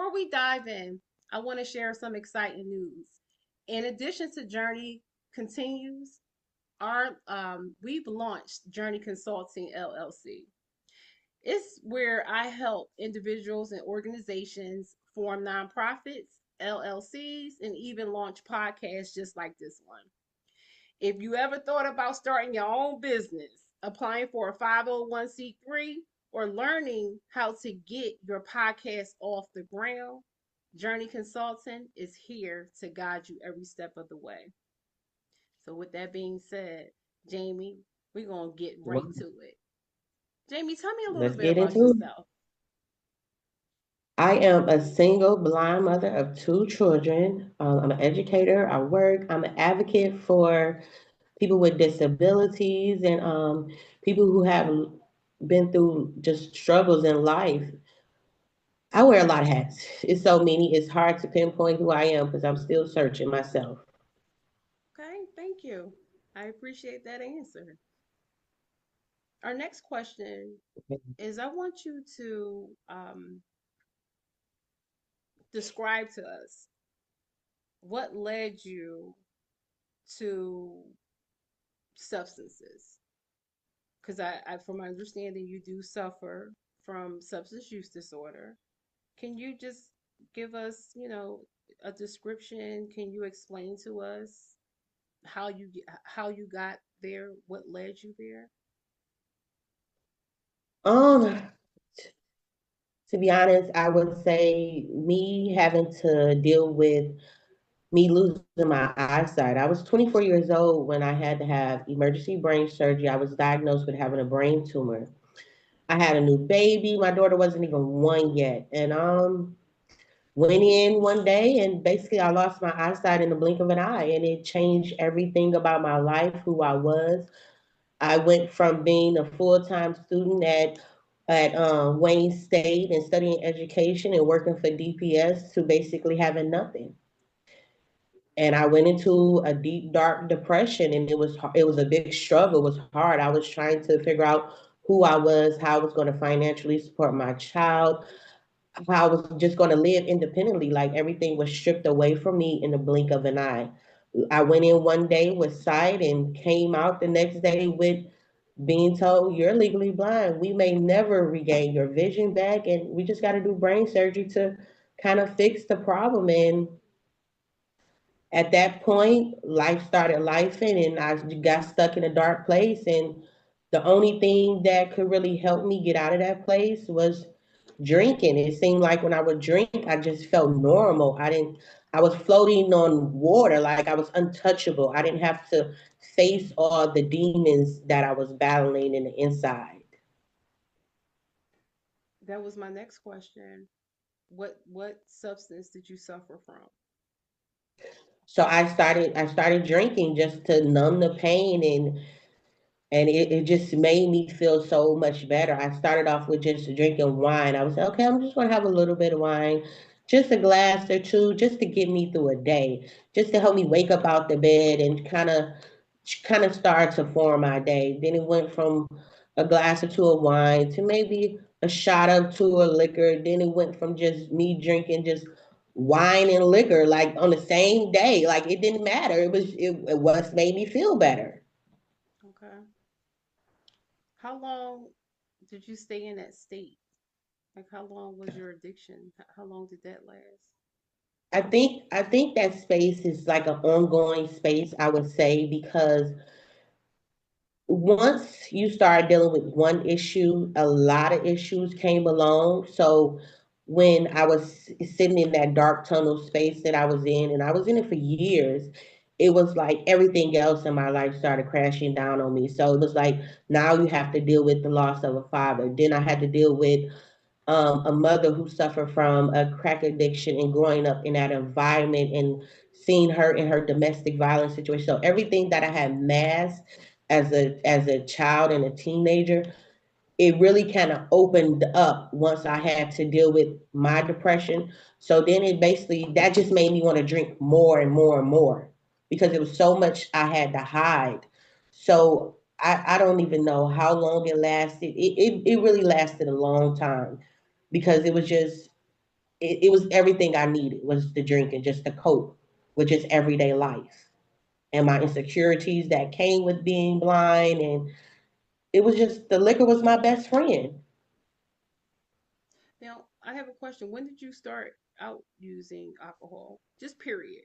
before we dive in, I want to share some exciting news. In addition to Journey Continues, our we've launched Journey Consulting LLC. It's where I help individuals and organizations form nonprofits, LLCs, and even launch podcasts just like this one. If you ever thought about starting your own business, applying for a 501c3, or learning how to get your podcast off the ground, Journey Consulting is here to guide you every step of the way. So, with that being said, Jamie, we're going to get right Well, to it. Jamie, tell me a little let's bit get about into it. yourself. I am a single blind mother of two children. I'm an educator. I work. I'm an advocate for people with disabilities and people who have been through just struggles in life. I wear a lot of hats. It's so many. It's hard to pinpoint who I am because I'm still searching myself. Okay, thank you. I appreciate that answer. Our next question is I want you to describe to us what led you to substances. Because from my understanding, you do suffer from substance use disorder. Can you just give us, a description? Can you explain to us how you got there? What led you there? Um, to be honest, I would say me having to deal with me losing my eyesight. I was 24 years old when I had to have emergency brain surgery. I was diagnosed with having a brain tumor. I had a new baby. My daughter wasn't even one yet. And went in one day and basically I lost my eyesight in the blink of an eye and it changed everything about my life, who I was. I went from being a full-time student at Wayne State and studying education and working for DPS to basically having nothing. And I went into a deep dark depression and it was a big struggle. It was hard. I was trying to figure out who I was, how I was going to financially support my child, how I was just going to live independently. Like everything was stripped away from me in the blink of an eye. I went in one day with sight and came out the next day with being told you're legally blind. We may never regain your vision back, and we just got to do brain surgery to kind of fix the problem. And at that point, life started lifing, and I got stuck in a dark place. And the only thing that could really help me get out of that place was drinking. It seemed like when I would drink, I just felt normal. I was floating on water, like I was untouchable. I didn't have to face all the demons that I was battling in the inside. That was my next question. What substance did you suffer from? So I started drinking just to numb the pain and it just made me feel so much better. I started off with just drinking wine. I was like, okay, I'm just gonna have a little bit of wine, just a glass or two, just to get me through a day, just to help me wake up out the bed and kind of start to form my day. Then it went from a glass or two of wine to maybe a shot or two of liquor. Then it went from just me drinking just wine and liquor like on the same day. Like it didn't matter. It was made me feel better. Okay. How long did you stay in that state? Like, how long was your addiction? How long did that last? I think that space is like an ongoing space, I would say, because once you start dealing with one issue, a lot of issues came along. So when I was sitting in that dark tunnel space that I was in, and I was in it for years, it was like everything else in my life started crashing down on me. So it was like now you have to deal with the loss of a father. Then I had to deal with a mother who suffered from a crack addiction and growing up in that environment and seeing her in her domestic violence situation. So everything that I had masked as a child and a teenager, it really kind of opened up once I had to deal with my depression. So then it basically that just made me want to drink more and more and more because it was so much I had to hide. So I don't even know how long it lasted. It really lasted a long time because it was everything I needed was the drink and just to cope with just everyday life and my insecurities that came with being blind. And it was just the liquor was my best friend. Now, I have a question. When did you start out using alcohol? Just period.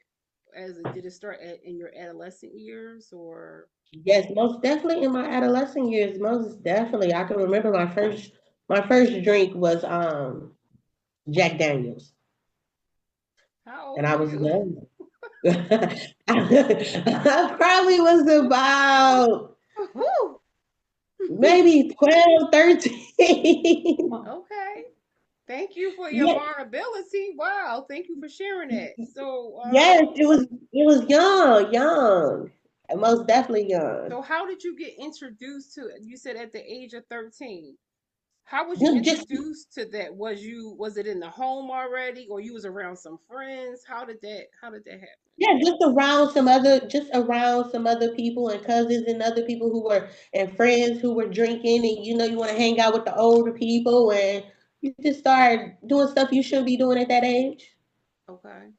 Did it start in your adolescent years or Yes, most definitely in my adolescent years, most definitely. I can remember my first drink was Jack Daniels. how old And were I was you? young. I probably was about Whew. maybe 12, 13. Okay. Thank you for your Yeah, vulnerability. Wow. Thank you for sharing that. So, yes, it was young, young. Most definitely young. so how did you get introduced to it? You said at the age of 13. How was you Just introduced to that? Was it in the home already or you was around some friends? How did that happen? yeah, just around some other people and cousins and other people who were and friends who were drinking, and you want to hang out with the older people, and you just start doing stuff you shouldn't be doing at that age. Okay.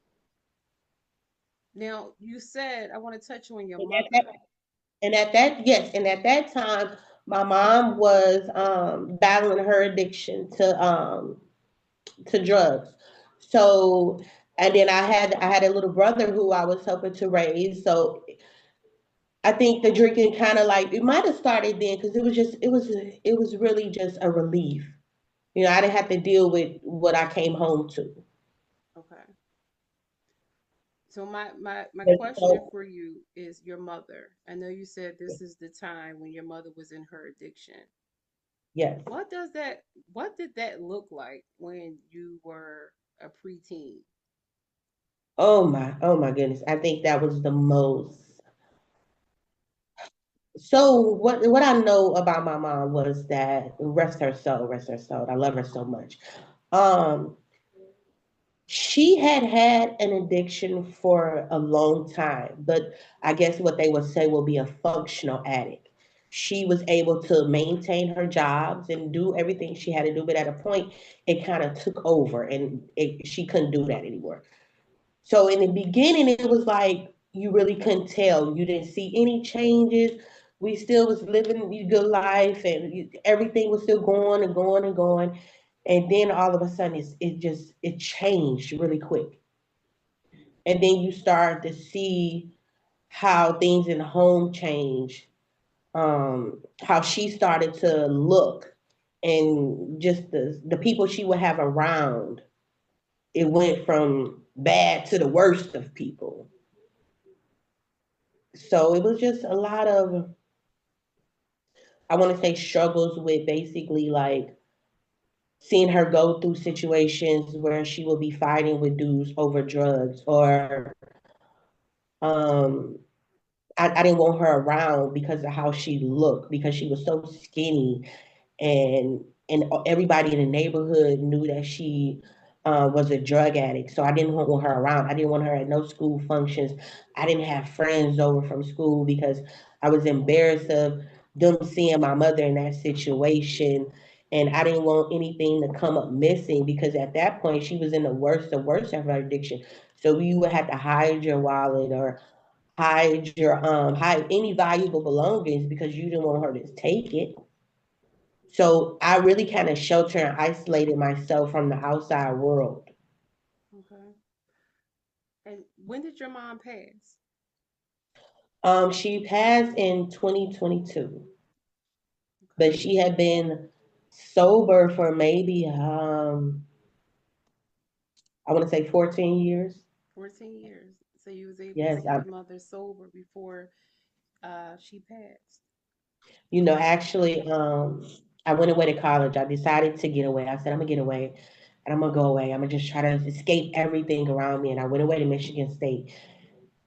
Now, you said I want to touch on your And at that mother. yes, and at that time, my mom was battling her addiction to drugs. So, and then I had a little brother who I was helping to raise. So I think the drinking kind of like it might have started then because it was really just a relief. I didn't have to deal with what I came home to. Okay. So my But question so for you is your mother. I know you said this is the time when your mother was in her addiction. yes. What did that look like when you were a preteen? Oh my goodness. I think that was the most. So what I know about my mom was that rest her soul, rest her soul. I love her so much. Um, She had had an addiction for a long time, but I guess what they would say will be a functional addict. She was able to maintain her jobs and do everything she had to do, but at a point, it kind of took over, and she couldn't do that anymore. So in the beginning, it was like you really couldn't tell. You didn't see any changes. We still was living a good life, and everything was still going and going and going. And then all of a sudden, it changed really quick. And then you start to see how things in the home change. How she started to look, and just the people she would have around. It went from bad to the worst of people. So it was just a lot of, I want to say, struggles with basically like seeing her go through situations where she will be fighting with dudes over drugs, or um I didn't want her around because of how she looked, because she was so skinny, and everybody in the neighborhood knew that she was a drug addict. So I didn't want her around. I didn't want her at no school functions. I didn't have friends over from school because I was embarrassed of them seeing my mother in that situation. And I didn't want anything to come up missing because at that point she was in the worst of her addiction. So you would have to hide your wallet or hide any valuable belongings because you didn't want her to take it. So I really kind of sheltered and isolated myself from the outside world. Okay. And when did your mom pass? She passed in 2022, but Okay. she had been sober for maybe I want to say 14 years. 14 years. So you was able to Yes, get your mother sober before she passed. actually, I went away to college. I decided to get away. I said I'm gonna get away, and I'm gonna go away. I'm gonna just try to escape everything around me. And I went away to Michigan State.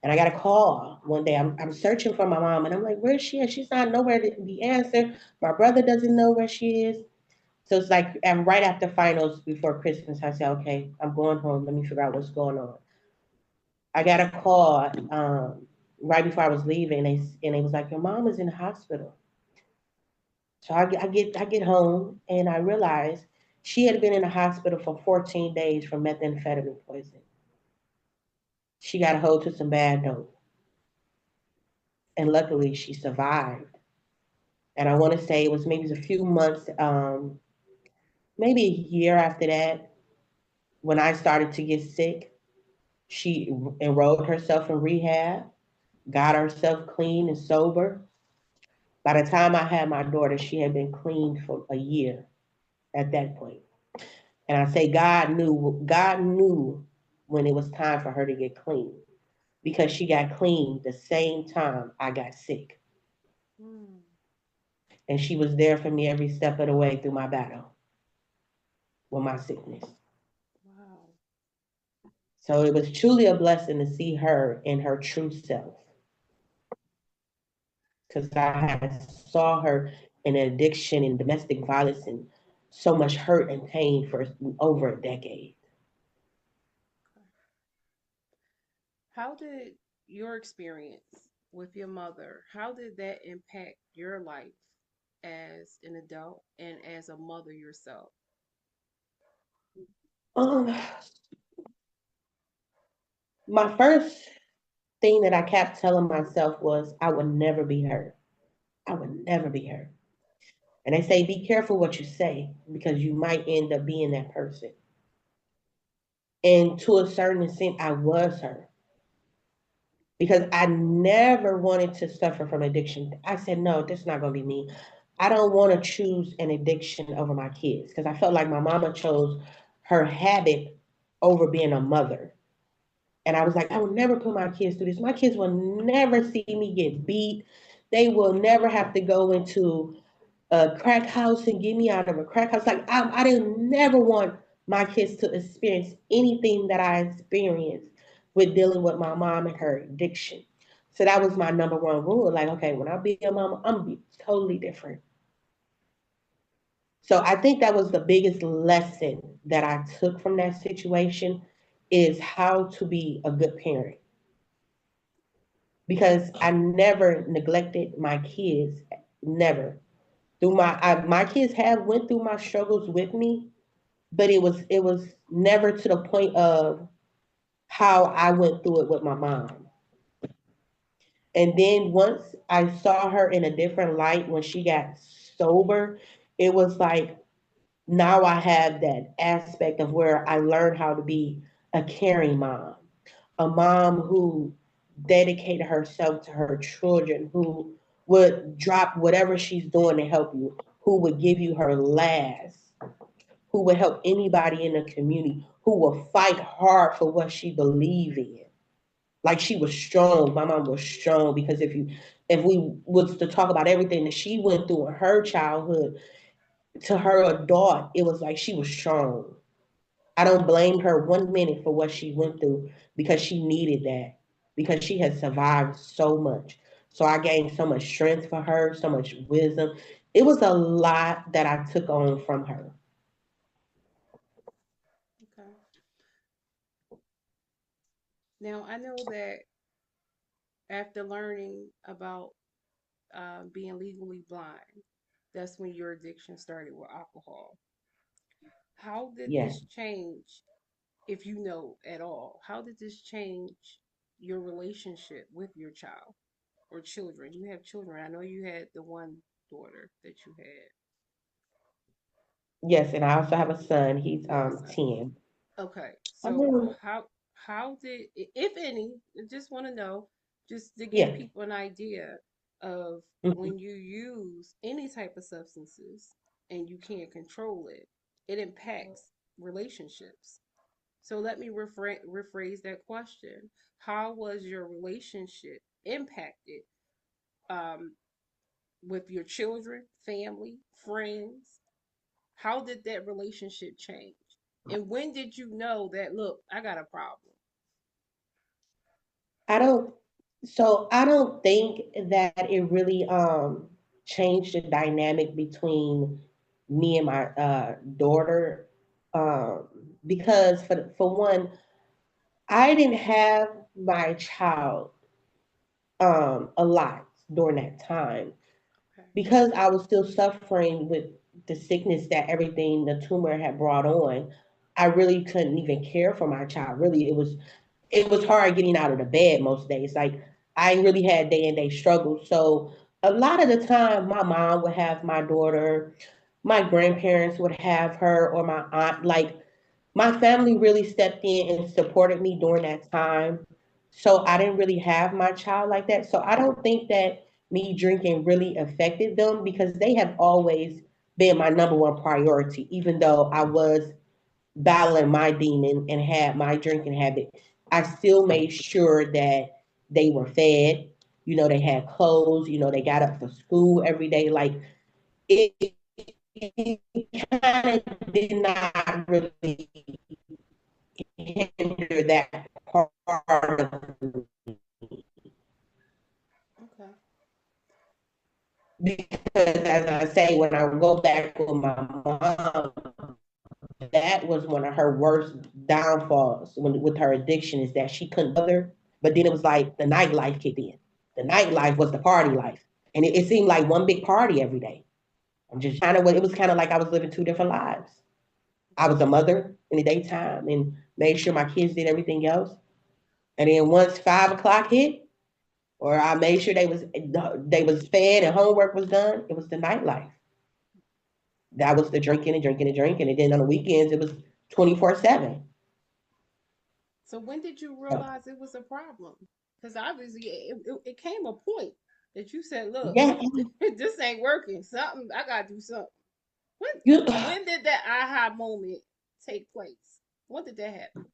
And I got a call one day. I'm searching for my mom, and I'm like, where's she at? She's not nowhere to be answered. My brother doesn't know where she is. So it's like, and right after finals before Christmas, I said, okay, I'm going home. Let me figure out what's going on. I got a call right before I was leaving, and it was like, your mom is in the hospital. So I get home, and I realize She had been in the hospital for 14 days from methamphetamine poisoning. She got a hold to some bad dope, and luckily she survived. And I want to say it was maybe a few months, maybe a year after that, when I started to get sick. She enrolled herself in rehab, got herself clean and sober. By the time I had my daughter, she had been clean for a year at that point. And I say God knew when it was time for her to get clean because she got clean the same time I got sick. Mm. And she was there for me every step of the way through my battle with my sickness. Wow. So it was truly a blessing to see her in her true self because I had saw her in addiction and domestic violence and so much hurt and pain for over a decade. Okay. How did your experience with your mother, how did that impact your life as an adult and as a mother yourself? Um, my first thing that I kept telling myself was I would never be her. I would never be her. And they say be careful what you say because you might end up being that person. And to a certain extent, I was her because I never wanted to suffer from addiction. I said, no, this is not going to be me. I don't want to choose an addiction over my kids because I felt like my mama chose her habit over being a mother. And I was like, I will never put my kids through this. My kids will never see me get beat. They will never have to go into a crack house and get me out of a crack house. Like I didn't never want my kids to experience anything that I experienced with dealing with my mom and her addiction. So that was my number one rule. Like, okay, when I be a mama, I'm gonna be totally different. So I think that was the biggest lesson that I took from that situation is how to be a good parent because I never neglected my kids, never. Through my kids have went through my struggles with me, but it was never to the point of how I went through it with my mom. And then once I saw her in a different light when she got sober, it was like now I have that aspect of where I learned how to be a caring mom, a mom who dedicated herself to her children, who would drop whatever she's doing to help you, who would give you her last, who would help anybody in the community, who will fight hard for what she believed in. Like she was strong. My mom was strong because if we was to talk about everything that she went through in her childhood to her adult, it was like she was strong. I don't blame her 1 minute for what she went through because she needed that because she had survived so much. So I gained so much strength for her, so much wisdom. It was a lot that I took on from her. Okay. Now, I know that after learning about being legally blind, that's when your addiction started with alcohol. How did Yeah. this change, if you know at all, how did this change your relationship with your child or children? You have children. I know you had the one daughter that you had. Yes, and I also have a son. He's You have a son. 10. Okay, so Oh, how did, if any, I just want to know, just to give yeah. people an idea of Mhm. when you use any type of substances and you can't control it, it impacts relationships. So let me rephrase that question. How was your relationship impacted um, with your children, family, friends? How did that relationship change? And when did you know that, look, I got a problem? I don't I don't think that it really changed the dynamic between me and my daughter um because for one, I didn't have my child a lot during that time Okay. because I was still suffering with the sickness that everything the tumor had brought on, I really couldn't even care for my child. Really, it was hard getting out of the bed most days. Like I really had day and day struggles. So a lot of the time, my mom would have my daughter, my grandparents would have her, or my aunt. Like my family really stepped in and supported me during that time. So I didn't really have my child like that. So I don't think that me drinking really affected them because they have always been my number one priority, even though I was battling my demon and had my drinking habit. I still made sure that they were fed, they had clothes, they got up for school every day. Like it kind of did not really hinder that part of Okay. because as I say, when I go back with my mom, that was one of her worst downfalls with her addiction is that she couldn't other, but then it was like the nightlife kicked in. The nightlife was the party life. And it seemed like one big party every day. I'm just kind of what it was kind of like I was living two different lives. I was a mother in the daytime and made sure my kids did everything else. And then once 5 o'clock hit, or I made sure they was fed and homework was done, it was the nightlife. That was the drinking and drinking and drinking. And then on the weekends it was 24/7. So when did you realize it was a problem? Because obviously it came a point that you said, "Look, Yeah, this ain't working. Something I gotta do something." When you when did that aha moment take place? When did that happen?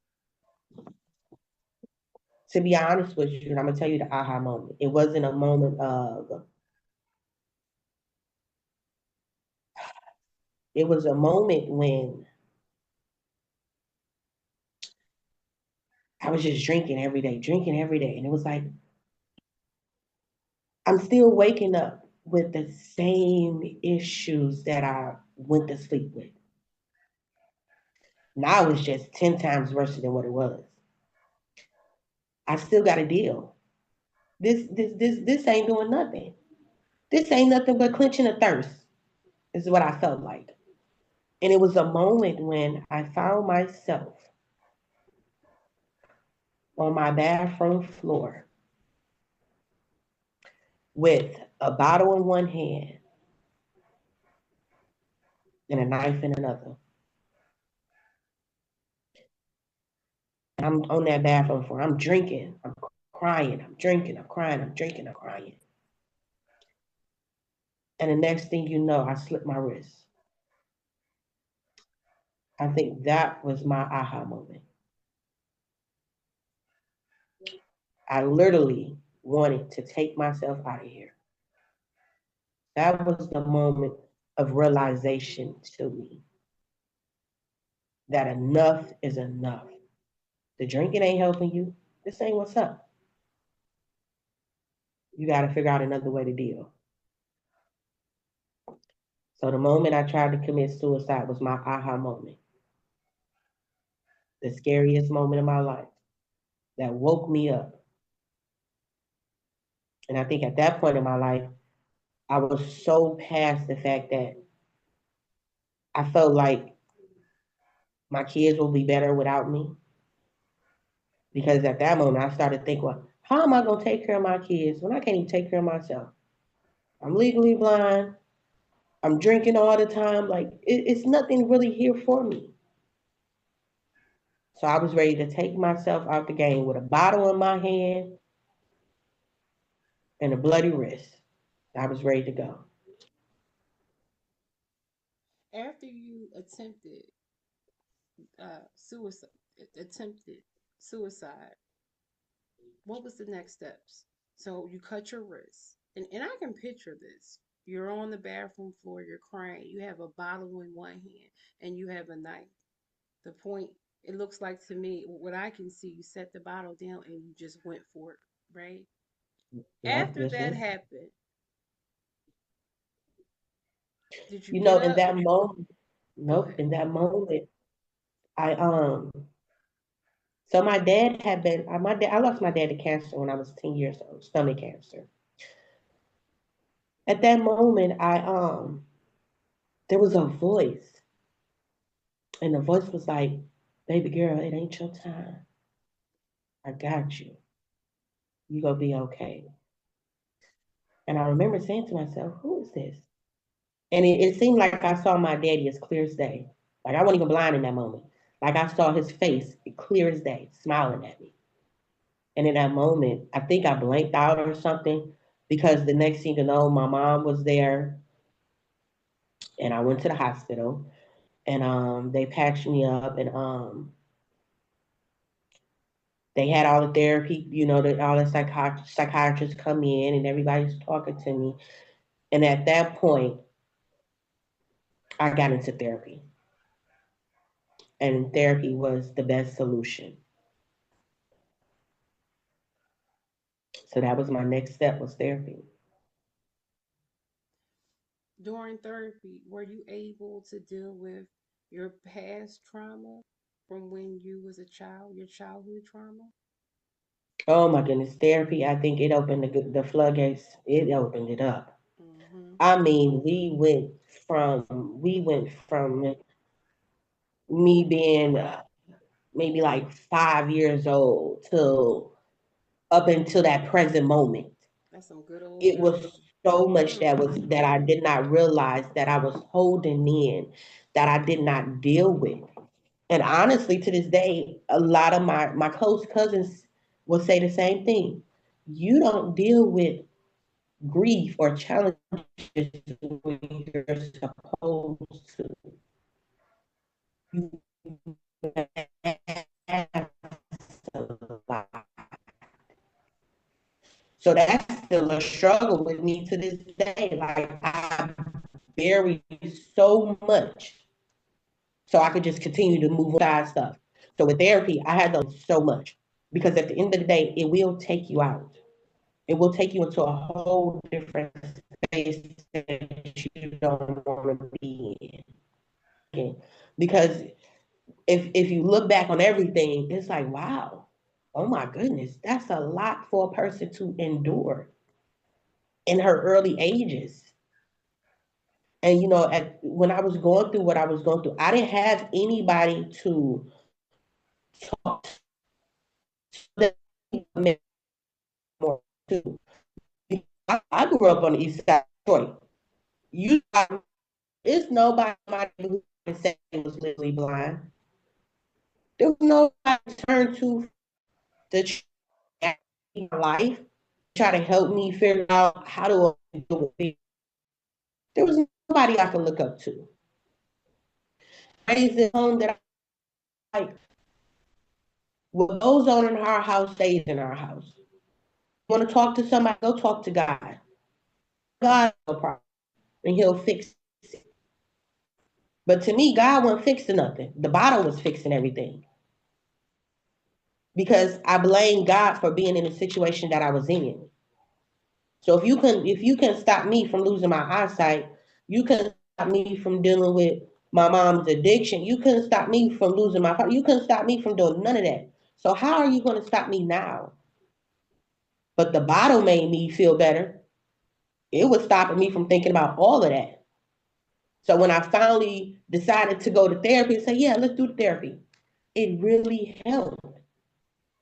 to be honest with you, and I'm gonna tell you the aha moment. It wasn't a moment of it was a moment when I was just drinking every day. And it was like I'm still waking up with the same issues that I went to sleep with. Now it's just 10 times worse than what it was. I still got to deal. This ain't doing nothing. This ain't nothing but quenching a thirst, is what I felt like. And it was a moment when I found myself on my bathroom floor with a bottle in one hand and a knife in another. I'm on that bathroom floor. I'm drinking. I'm crying. I'm drinking. I'm crying. I'm drinking. I'm crying. And the next thing you know, I slipped my wrist. I think that was my aha moment. I literally wanted to take myself out of here. That was the moment of realization to me that enough is enough. The drinking ain't helping you. This ain't what's up. You got to figure out another way to deal. So the moment I tried to commit suicide was my aha moment, the scariest moment of my life that woke me up. And I think at that point in my life, I was so past the fact that I felt like my kids will be better without me. Because at that moment, I started thinking, well, how am I going to take care of my kids when I can't even take care of myself? I'm legally blind. I'm drinking all the time. Like, it's nothing really here for me. So I was ready to take myself out the game with a bottle in my hand and a bloody wrist. I was ready to go. After you suicide, attempted suicide, what was the next steps? So you cut your wrist, and I can picture this. You're on the bathroom floor, you're crying, you have a bottle in one hand, and you have a knife. The point, it looks like to me, what I can see, you set the bottle down and you just went for it, right? Yep, After yes, that ma'am. happened, did you get In up? that moment, Go nope, ahead. in that moment, I so my dad had been my dad. I lost my dad to cancer when I was 10 years old, stomach cancer. At that moment, I there was a voice, and the voice was like, "Baby girl, it ain't your time. I got you. You gonna be okay." And I remember saying to myself, "Who is this?" And it seemed like I saw my daddy as clear as day. Like I wasn't even blind in that moment. Like I saw his face clear as day, smiling at me. And in that moment, I think I blanked out or something because the next thing you know, my mom was there and I went to the hospital and they patched me up and they had all the therapy, all the psychiatrists come in and everybody's talking to me. And at that point, I got into therapy. And therapy was the best solution. So that was my next step was therapy. During therapy, were you able to deal with your past trauma from when you was a child, your childhood trauma? Oh my goodness, therapy! I think it opened the floodgates. It opened it up. Mm-hmm. I mean, we went from me being maybe like 5 years old till up until that present moment. That's some good old It was journey. so much Mm. that I did not realize that I was holding in, that I did not deal with. And honestly, to this day, a lot of my close cousins will say the same thing. You don't deal with grief or challenges when you're supposed to. You have to. So that's still a struggle with me to this day. Like I buried so much so I could just continue to move on stuff. So with therapy, I had to learn so much because at the end of the day, it will take you out. It will take you into a whole different space that you don't want to be in. Okay? Because if you look back on everything, it's like, wow, oh my goodness, that's a lot for a person to endure in her early ages. And when I was going through what I was going through, I didn't have anybody to talk to more to. I grew up on the east side of Detroit. You, it's nobody in my neighborhood who said he was literally blind. There was nobody to turn to the life, try to help me figure out how to deal with it. There was nobody I could look up to. Raised in a home that I like. What goes on in our house stays in our house. You want to talk to somebody? Go talk to God. God, no problem, and He'll fix it. But to me, God wasn't fixing nothing. The bottle was fixing everything because I blame God for being in the situation that I was in. So if you can stop me from losing my eyesight, you can stop me from dealing with my mom's addiction. You couldn't stop me from losing my heart. You couldn't stop me from doing none of that. So how are you going to stop me now? But the bottle made me feel better. It was stopping me from thinking about all of that. So when I finally decided to go to therapy and say, yeah, let's do the therapy, it really helped.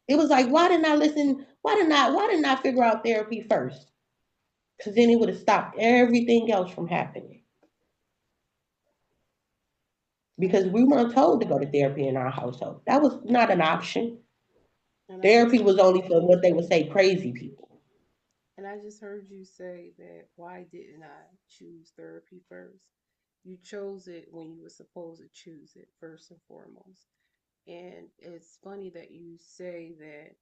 It was like, why didn't I listen? Why didn't I figure out therapy first? Because then it would have stopped everything else from happening. And I Because we weren't told to go to therapy in our household. That was not an option. and I just Therapy was only for what they would say crazy people. and I just heard you say that why didn't I choose therapy first? You chose it when you were supposed to choose it first and foremost. And it's funny that you say that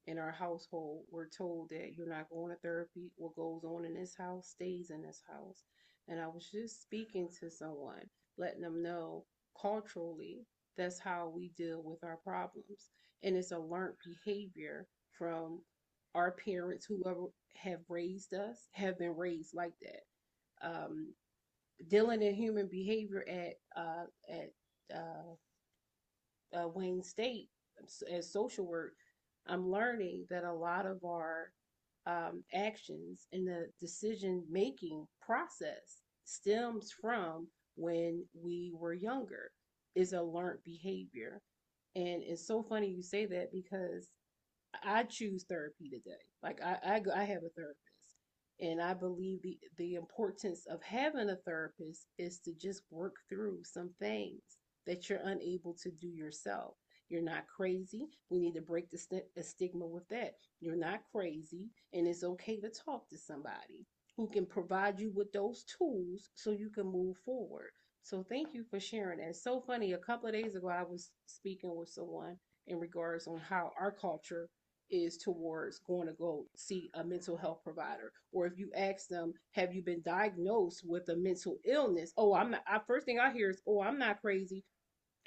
in our household, we're told that you're not going to therapy. What goes on in this house stays in this house. And I was just speaking to someone, letting them know culturally, that's how we deal with our problems. And it's a learned behavior from our parents, whoever have raised us, have been raised like that. Dealing in human behavior at Wayne State as social work, I'm learning that a lot of our actions in the decision making process stems from when we were younger. Is a learned behavior. And it's so funny you say that because I choose therapy today. Like I have a therapist, and I believe the importance of having a therapist is to just work through some things that you're unable to do yourself. You're not crazy. We need to break the stigma with that. You're not crazy, and it's okay to talk to somebody who can provide you with those tools so you can move forward. So thank you for sharing that. It's so funny. A couple of days ago, I was speaking with someone in regards on how our culture is towards going to go see a mental health provider. Or if you ask them, have you been diagnosed with a mental illness? Oh, I'm not. First thing I hear is, oh, I'm not crazy.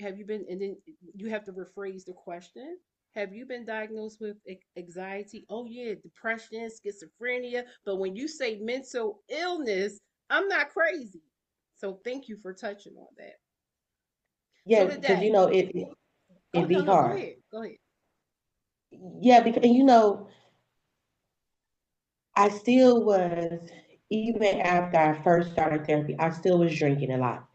Have you been? And then you have to rephrase the question. Have you been diagnosed with anxiety? Oh, yeah, depression, schizophrenia. But when you say mental illness, I'm not crazy. So thank you for touching on that. So Yeah, because today, oh, it no, be no, go hard. ahead. Go ahead. Yeah, because I still was, even after I first started therapy, I still was drinking a lot.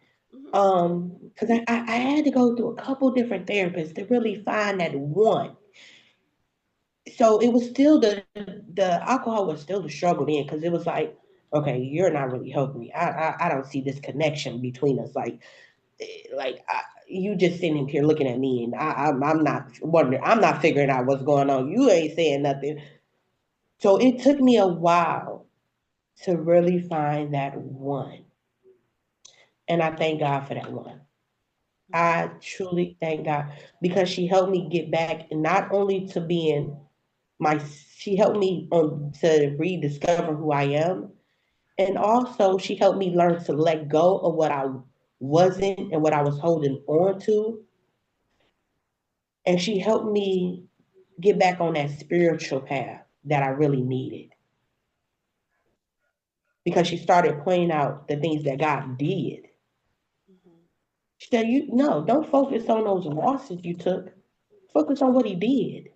Hmm. Because I had to go through a couple different therapists to really find that one. So it was still the alcohol was still the struggle then, because it was like, okay, you're not really helping me. I don't see this connection between us. You just sitting here looking at me, and I'm not wondering. I'm not figuring out what's going on. You ain't saying nothing. So it took me a while to really find that one, and I thank God for that one. Hmm. I truly thank God, because she helped me get back, not only to being my, she helped me to rediscover who I am, and also she helped me learn to let go of what I wasn't and what I was holding on to, and she helped me get back on that spiritual path that I really needed, because she started pointing out the things that God did. Hmm. She said, "You no, don't focus on those losses you took. Focus on what He did."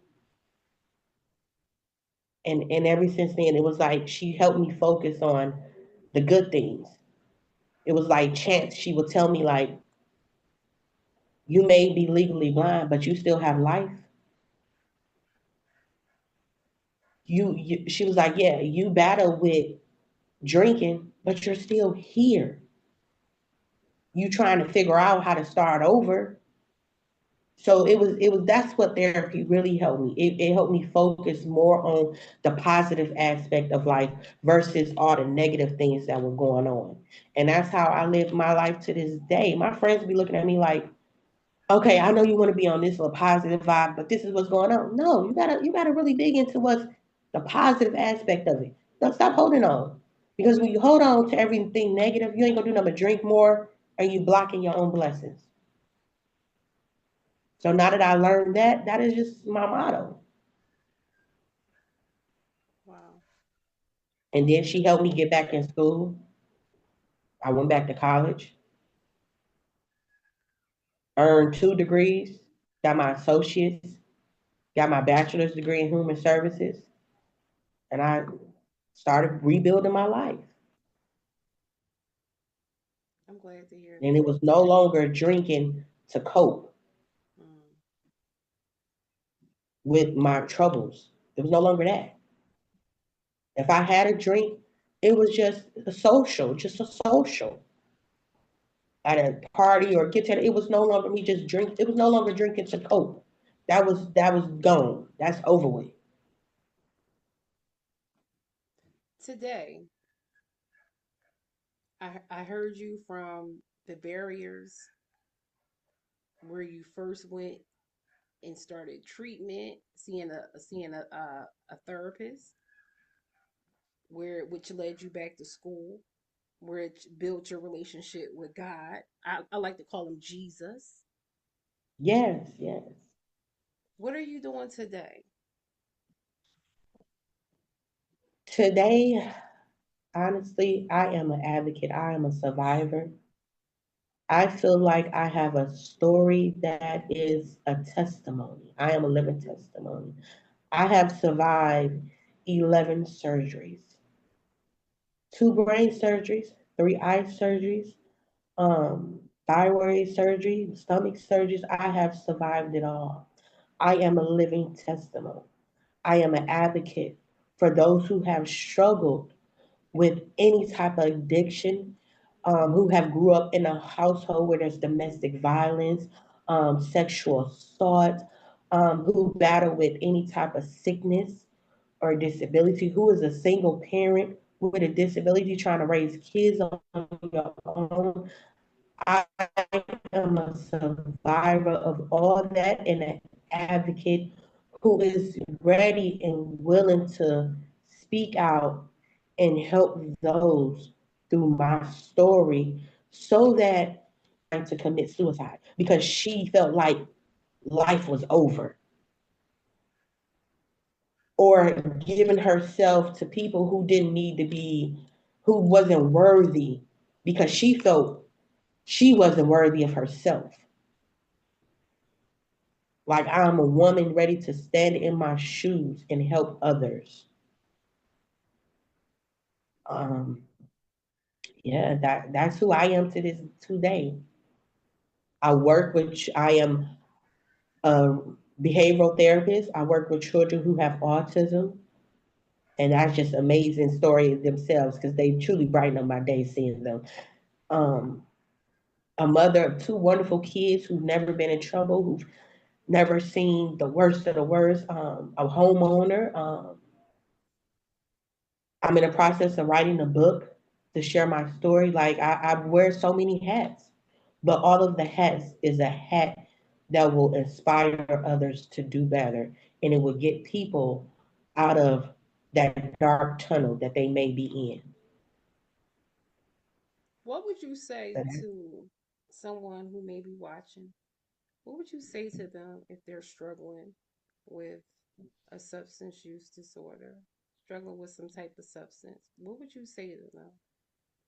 And ever since then, it was like she helped me focus on the good things. It was like chance. She would tell me like, "You may be legally blind, but you still have life." She was like, "Yeah, you battle with drinking, but you're still here. You trying to figure out how to start over." So it was that's what therapy really helped me. It helped me focus more on the positive aspect of life versus all the negative things that were going on. And that's how I live my life to this day. My friends be looking at me like, okay, I know you want to be on this little positive vibe, but this is what's going on. No, you gotta really dig into what's the positive aspect of it. Don't stop holding on. Because when you hold on to everything negative, you ain't gonna do nothing but drink more, and you blocking your own blessings. So now that I learned that, that is just my motto. Wow. And then she helped me get back in school. I went back to college, earned 2 degrees, got my associates, got my bachelor's degree in human services, and I started rebuilding my life. I'm glad to hear And it that. was no longer drinking to cope Mm. with my troubles. It was no longer that. If I had a drink, it was just a social at a party or get together. It was no longer me just drink. It was no longer drinking to cope. That was gone. That's over with. Today, I heard you from the barriers where you first went and started treatment, seeing a therapist, where which led you back to school, where it built your relationship with God. I like to call him Jesus. Yes, yes. What are you doing today? Today, honestly, I am an advocate. I am a survivor. I feel like I have a story that is a testimony. I am a living testimony. I have survived 11 surgeries, 2 brain surgeries, 3 eye surgeries. thyroid surgery, stomach surgeries. I have survived it all. I am a living testimony. I am an advocate for those who have struggled with any type of addiction, who have grew up in a household where there's domestic violence, sexual assault, who battle with any type of sickness or disability, who is a single parent with a disability trying to raise kids on your own. I am a survivor of all that and an advocate who is ready and willing to speak out and help those through my story so that to commit suicide because she felt like life was over or giving herself to people who didn't need to be, who wasn't worthy because she felt she wasn't worthy of herself. Like I'm a woman ready to stand in my shoes and help others. Um, yeah, that's who I am to this today. I am a behavioral therapist. I work with children who have autism, and that's just amazing story themselves because they truly brighten up my day seeing them. Um, a mother of two wonderful kids who've never been in trouble, who've never seen the worst of the worst. A homeowner. I'm in the process of writing a book to share my story. Like I wear so many hats, but all of the hats is a hat that will inspire others to do better, and it will get people out of that dark tunnel that they may be in. What would you say So to someone who may be watching? What would you say to them if they're struggling with a substance use disorder, struggling with some type of substance? What would you say to them?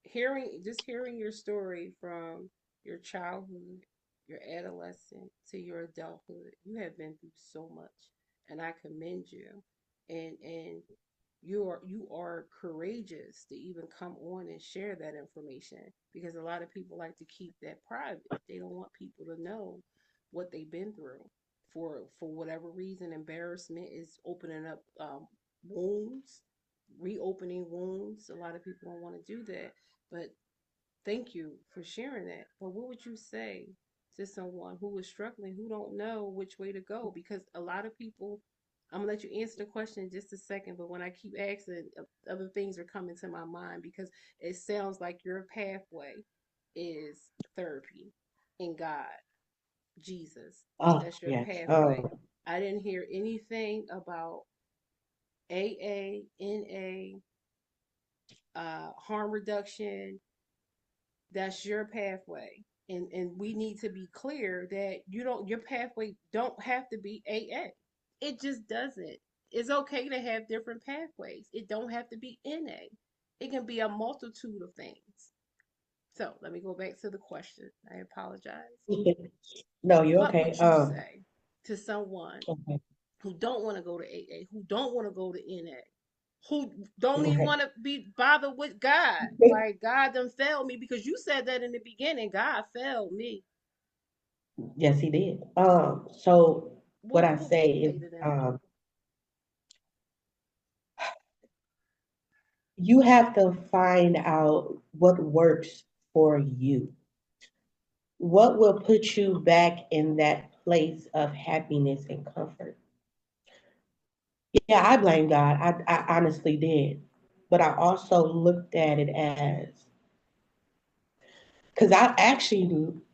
Hearing your story from your childhood, your adolescent to your adulthood, you have been through so much, and I commend you. And you are courageous to even come on and share that information because a lot of people like to keep that private. They don't want people to know what they've been through. For whatever reason, embarrassment is opening up wounds, reopening wounds. A lot of people don't want to do that, but thank you for sharing that. But what would you say to someone who is struggling, who don't know which way to go? Because a lot of people, I'm gonna let you answer the question in just a second, but when I keep asking, other things are coming to my mind because it sounds like your pathway is therapy in God, Jesus. oh That's your yes, pathway. I didn't hear anything about AA, NA, harm reduction. That's your pathway. And we need to be clear that your pathway don't have to be AA. It just doesn't. It's okay to have different pathways. It don't have to be NA. It can be a multitude of things. So let me go back to the question. I apologize. no, you're What okay. would you say to someone Okay, who don't want to go to AA, who don't want to go to NA, who don't even okay. want to be bothered with God? Like God done failed me because you said that in the beginning. God failed me. Yes, he did. So what I What would say you is, say to them? you have to find out what works for you. What will put you back in that place of happiness and comfort? Yeah, I blame God. I honestly did. But I also looked at it as, because I actually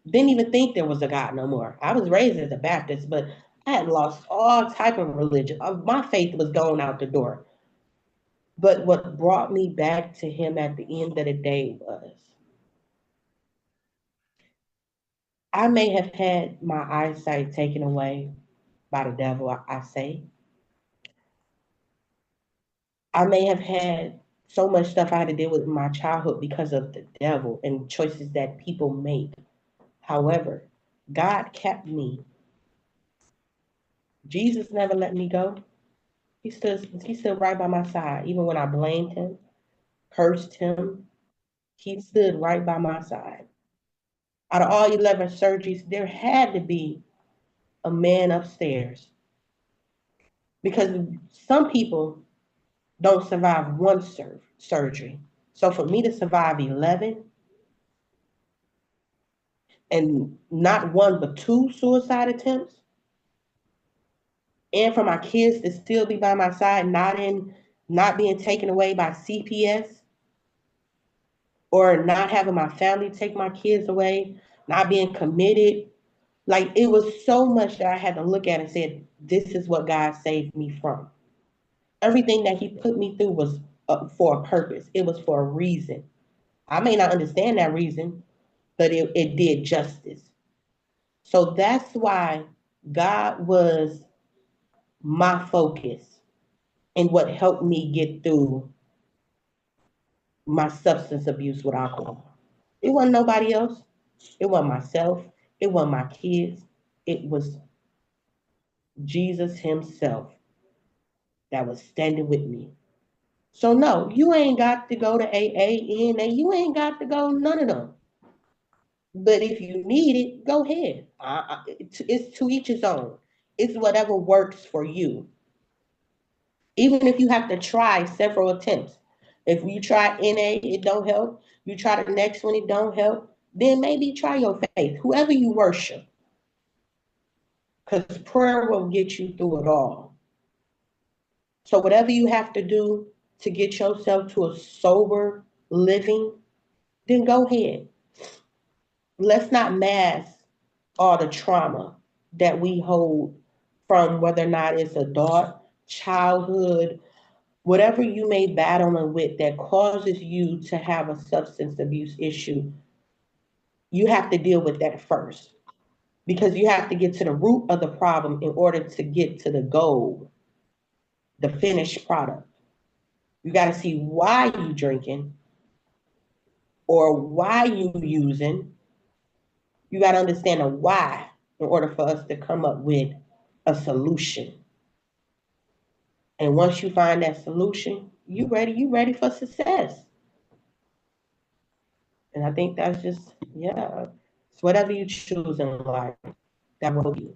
didn't even think there was a God no more. I was raised as a Baptist, but I had lost all type of religion. My faith was going out the door. But what brought me back to him at the end of the day was I may have had my eyesight taken away by the devil, I say. I may have had so much stuff I had to deal with in my childhood because of the devil and choices that people make. However, God kept me. Jesus never let me go. He stood right by my side. Even when I blamed him, cursed him, he stood right by my side. Out of all 11 surgeries, there had to be a man upstairs because some people don't survive one surgery. So for me to survive 11 and not one but two suicide attempts, and for my kids to still be by my side, not being taken away by CPS, or not having my family take my kids away, not being committed. Like it was so much that I had to look at and said, this is what God saved me from. Everything that He put me through was for a purpose. It was for a reason. I may not understand that reason, but it did justice. So that's why God was my focus and what helped me get through my substance abuse with alcohol. It wasn't nobody else. It wasn't myself. It wasn't my kids. It was Jesus Himself that was standing with me. So no, you ain't got to go to AA, NA. You ain't got to go none of them. But if you need it, go ahead. It's to each his own. It's whatever works for you. Even if you have to try several attempts. If you try NA, it don't help. You try the next one, it don't help. Then maybe try your faith. Whoever you worship, because prayer will get you through it all. So whatever you have to do to get yourself to a sober living, then go ahead. Let's not mask all the trauma that we hold from whether or not it's adult, childhood, whatever you may battle with that causes you to have a substance abuse issue. You have to deal with that first because you have to get to the root of the problem in order to get to the goal, the finished product. You got to see why you drinking or why you using. You got to understand the why in order for us to come up with a solution. And once you find that solution, you ready for success. And I think that's just, yeah, it's whatever you choose in life that will be,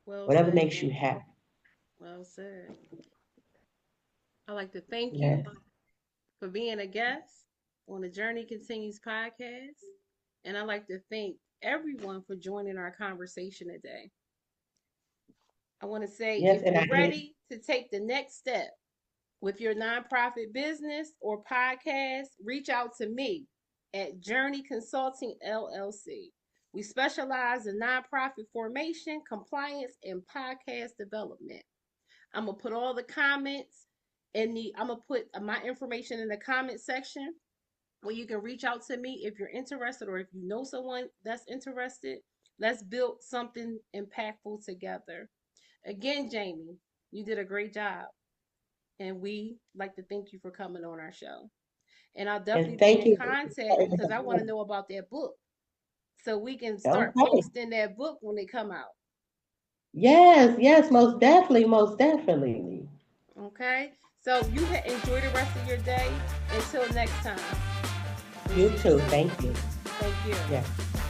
Well whatever said, makes you Jamie. happy. Well said. I'd like to thank Yeah. you for being a guest on the Journey Continues podcast. And I'd like to thank everyone for joining our conversation today. I want to say Yes, if and you're I hate, ready to take the next step with your nonprofit business or podcast, reach out to me at Journey Consulting LLC. We specialize in nonprofit formation, compliance, and podcast development. I'm gonna put all the comments I'm gonna put my information in the comment section where you can reach out to me if you're interested or if you know someone that's interested. Let's build something impactful together. Again, Jamie, you did a great job, and we like to thank you for coming on our show. And I'll and definitely be thank in you. contact because I want to know about that book so we can start Okay. posting that book when they come out. Yes, yes, most definitely, most definitely. Okay? So you enjoy the rest of your day. Until next time, we'll You see you too. soon. Thank you. Thank you. Yes.